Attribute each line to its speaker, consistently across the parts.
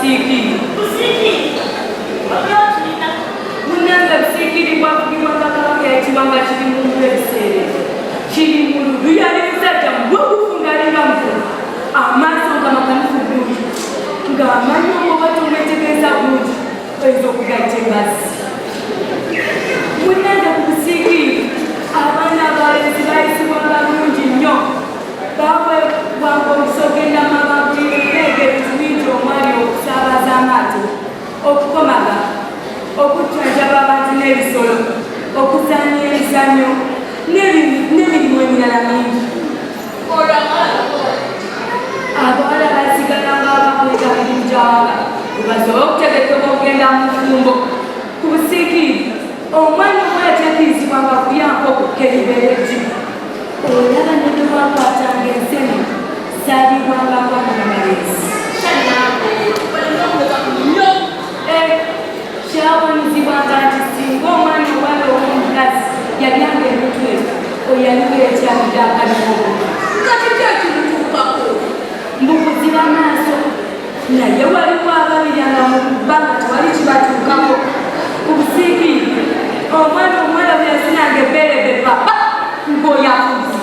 Speaker 1: Busikiri. Munanga Busikiri bwakugibwa Kabaka ekibanga kiri mu ebiseera. Kiri mu luyali musajja mugwogufunga alinga mukulu. Amaaso nga makanufu bulungi. Ng'amanyi omuba tomwetegereza bulungi oyinza okugaita embazzi. Munanga Busikiri abaana abalenzi bayisibwanga bulungi nnyo. Baweebwanga olusogenda mababulirege bintu omwali okusaabaza amaato, okukomaga, okujjanjaba abantu n'ebisolo, okuzannya emizannyo n'emirimu emirala mingi. Abawala basigalanga abakwega mirimu gy'awaka basobola okutegekebwa okugenda mu fumbo. Ku Busikiri omwana omuwala tekkirizibwanga kuyamba okukeribeera eggimu. Olaba ne bwe bakwatanga ensene zaalibwanga abaana n'abalenzi. Kyawanyizibwanga nti singa omwana owala ow'omukazi yalyanga emitwe oyaliwo ekyalira akalibogo. Mbukuziba maaso naye waliwo ababiryanga mu bbanga tewali kibatuukako. Ku Busikiri omwana omuwala bwe yasinanga ebbeere be papa ng'oyakuzi.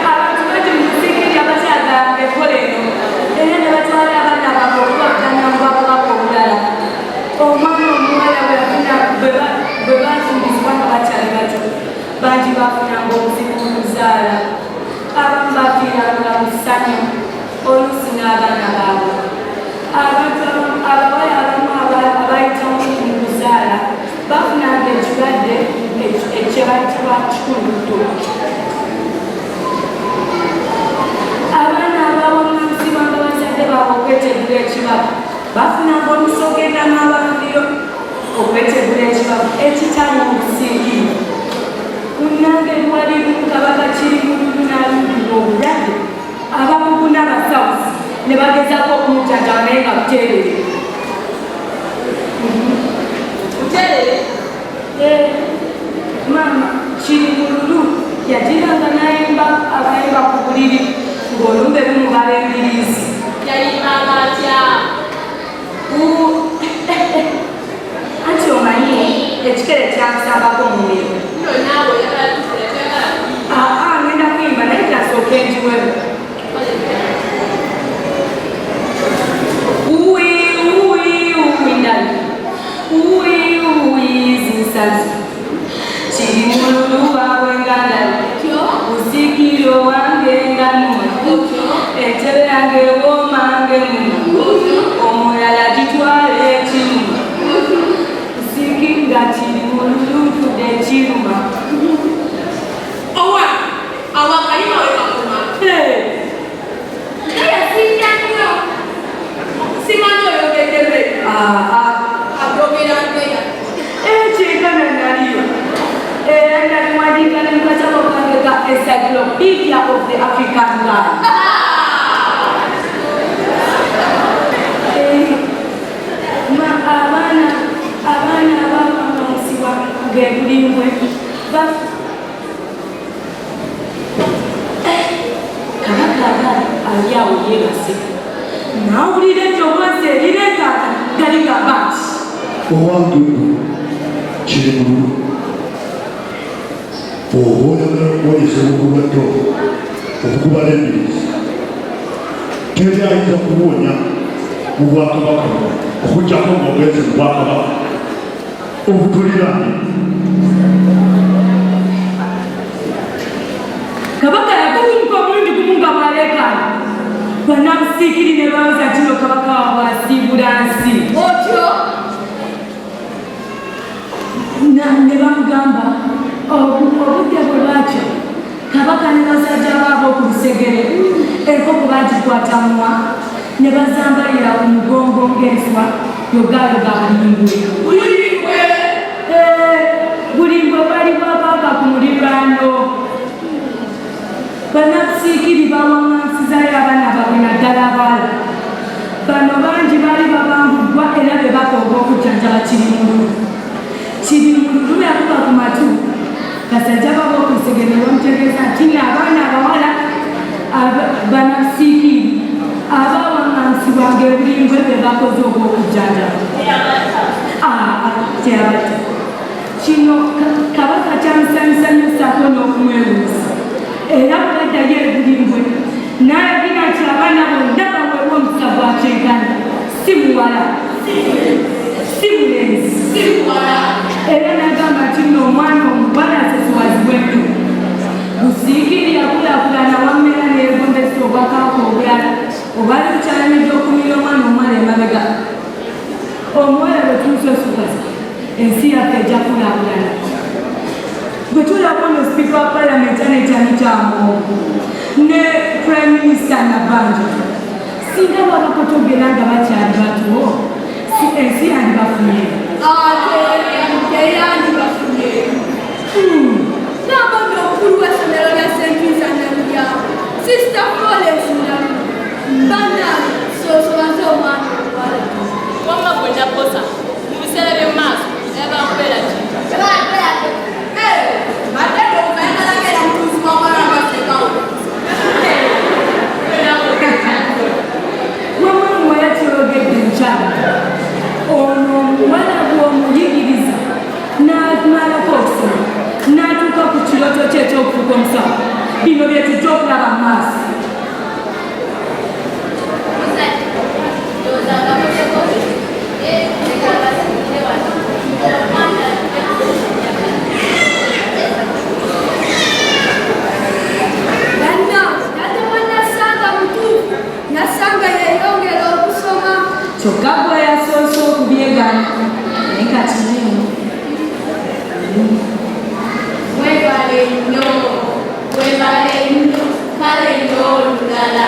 Speaker 1: Abantu bangi mu Busikiri abakyaganga enkola eno era ne batwala abaana baabwe okubaganya mu bababaka obulala. Omwana omuwala bwe bafumbizibwa nga bakyali bato bangi bafunanga obuzibu mu kuzaala. Abamu bafiiranga mu ssanyu oluusi n'abaana baabwe. Abawala abamu abayitamu mu kuzaala bafunanga ekirwadde ekyebayitibwa kikuluto. Abaana abawaŋŋansibwa nga bazadde baabwe okwetegula ekibabu bafunanga olusogenda n'abaluliro okwetegula ekibabu ekitali mu Busikiri. Munnange lwali lumu Kabaka Kirimululu n'alumbiwa obulwadde abamuguna abasawuzi ne bagezaako okumujjanjaba naye nga buteerere. Maama Kirimululu yagiranga n'ayimba abayimba ku buliri ng'olumbe lumubala embiriizi.
Speaker 2: Yayimbanga atya?
Speaker 1: Anti omanyi ekikere kyamusambako omubiri.
Speaker 2: Nno naawe oyagala kufuna kyagala?
Speaker 1: Ngenda kuyimba naye kyasooka enjiwewo. Ndali zinsazi Kirimululu waabwe nga ndali Busikiri owange nga numa entebe yange ewoomange muma omulala gitwala ekiruma Busikiri nga Kirimululu tudde ekiruma.
Speaker 2: Awakayima we bakoma yasinja nnyo simanyi oyogeddewe abyogera ntweya
Speaker 1: ekyekana naliyo era ndaliwandiika ne mukatabo kange ka Encyclopedia of the African Girl. Abaana abamansibwa ng'ebulimbwe Kabaka ali awo yeebase n'awulira eddoboozi erireetaata nga ligamba nti
Speaker 3: owange Kirimululu oba oyagala okuwaliza obukubato okukubala embiriizi teri ayinza kuwonya mu Bwakabaka okuggyako ng'ogenze mu Bwakabaka obutulirane.
Speaker 1: Kabaka yakuzimuka omulundi gumu nga bw'aleekaana Bannabusikiri ne bawuza kino Kabaka waabwe asiibula nsi.
Speaker 2: otyo
Speaker 1: ne bamugamba obudde bwe bwatyo Kabaka ne basajja baabo ku lusegere enkoko bagikwatamuwa ne bazambalira omugongo ng'enswa yogayoga bulimbwe. Bulimbwe bali bwapaka ku muliraano. Bannabusikiri bawaŋŋansizayo abaana baabwe naddala abaala. Bano bangi baali babanguddwa era be bakooga okujjanjaba Kirimululu. Kirimululu yakuba ku matu basajja baba okusegera bamutegeeza nti abaana abawala gebulimbwe bwe bakoze obw'okujjanjaba teyabata kino kabaka kyamusanyusaako n'okumwewuusa era bweddayo ebulimbwe n'alagira nti abaana bonna baweebwa omukisa gwa kyenkana si muwala si mulenzi era n'agamba nti nno omwana omuwala asesiwazibweddu busiikiri yakulaakulana wammera n'egombesa obwakaako obulala obali bukyalanidde okumira omwana omwana emabega omuwala bwe tumusosukaza ensi yaffe ejja kulaakulana bwe tulaba ono sipiika wa palamenti anekyani kyamuogo ne prime minister Nabanja singa babako togera nga bakyali bato ensi yandibafunye
Speaker 2: teyandibafunye n'abambi omukulu w'essomero lya senkiza namulyawo sisita college namu bana sosobaze omwana omuwala
Speaker 4: wamma gwe nabosa mu biseera by'emumaaso ebakubeera ki
Speaker 2: matendo okumayagalageera mutuuzi wamala amasekawo
Speaker 1: wamwe muwala kyologedde nkyala ono omuwala bw'omuyigiriza n'amalako okusoma n'atuuka ku kiroto kye ekyokufuuka omusawo bino bye tujja okulaba mu maaso kyokka gwe yasoose okubyegana naye kati neno
Speaker 2: webale nnyo kale nnyo olulala